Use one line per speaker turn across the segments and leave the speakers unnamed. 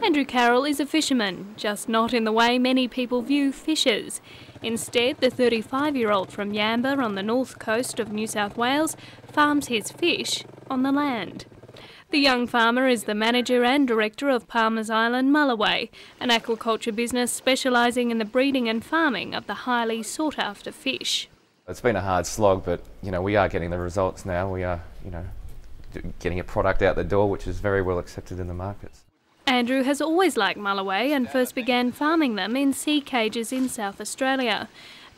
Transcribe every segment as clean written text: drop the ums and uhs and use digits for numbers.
Andrew Carroll is a fisherman, just not in the way many people view fishers. Instead, the 35-year-old from Yamba on the north coast of New South Wales farms his fish on the land. The young farmer is the manager and director of Palmer's Island Mulloway, an aquaculture business specialising in the breeding and farming of the highly sought-after fish.
It's been a hard slog, but we are getting the results now. We are getting a product out the door which is very well accepted in the markets.
Andrew has always liked Mulloway and first began farming them in sea cages in South Australia.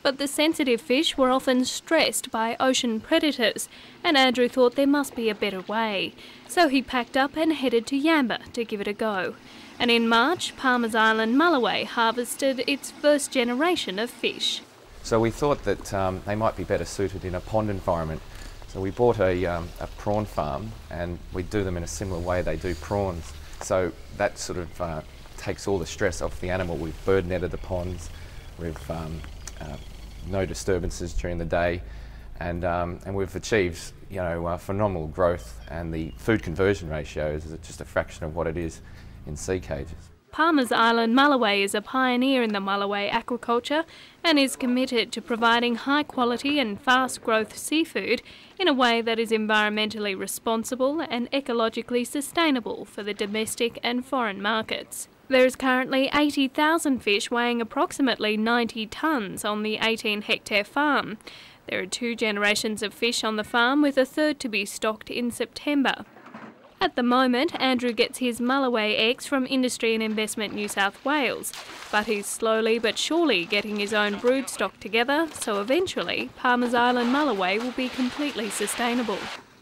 But the sensitive fish were often stressed by ocean predators, and Andrew thought there must be a better way. So he packed up and headed to Yamba to give it a go. And in March, Palmer's Island Mulloway harvested its first generation of fish.
So we thought that they might be better suited in a pond environment. So we bought a prawn farm, and we do them in a similar way they do prawns. So that sort of takes all the stress off the animal. We've bird netted the ponds, we've no disturbances during the day, and we've achieved phenomenal growth, and the food conversion ratio is just a fraction of what it is in sea cages.
Palmer's Island Mulloway is a pioneer in the Mulloway aquaculture and is committed to providing high quality and fast growth seafood in a way that is environmentally responsible and ecologically sustainable for the domestic and foreign markets. There is currently 80,000 fish weighing approximately 90 tonnes on the 18-hectare farm. There are 2 generations of fish on the farm, with a third to be stocked in September. At the moment, Andrew gets his Mulloway eggs from Industry and Investment New South Wales, but he's slowly but surely getting his own brood stock together, so eventually Palmer's Island Mulloway will be completely sustainable.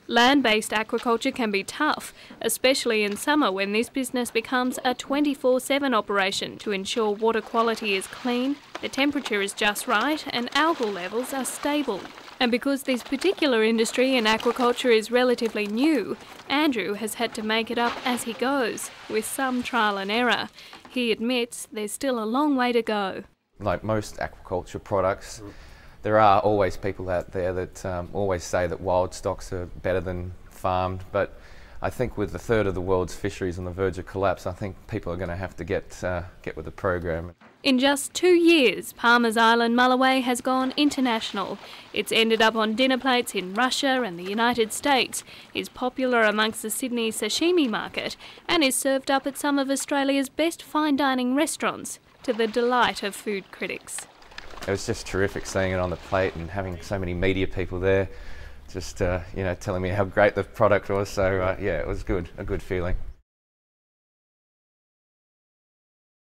Land-based aquaculture can be tough, especially in summer when this business becomes a 24/7 operation to ensure water quality is clean, the temperature is just right and algal levels are stable. And because this particular industry in aquaculture is relatively new, Andrew has had to make it up as he goes, with some trial and error. He admits there's still a long way to go.
Like most aquaculture products, there are always people out there that always say that wild stocks are better than farmed, but I think with a third of the world's fisheries on the verge of collapse, I think people are going to have to get with the program.
In just 2 years, Palmer's Island Mulloway has gone international. It's ended up on dinner plates in Russia and the United States, is popular amongst the Sydney sashimi market, and is served up at some of Australia's best fine dining restaurants, to the delight of food critics.
It was just terrific seeing it on the plate and having so many media people there, just telling me how great the product was. So yeah, it was good, a good feeling.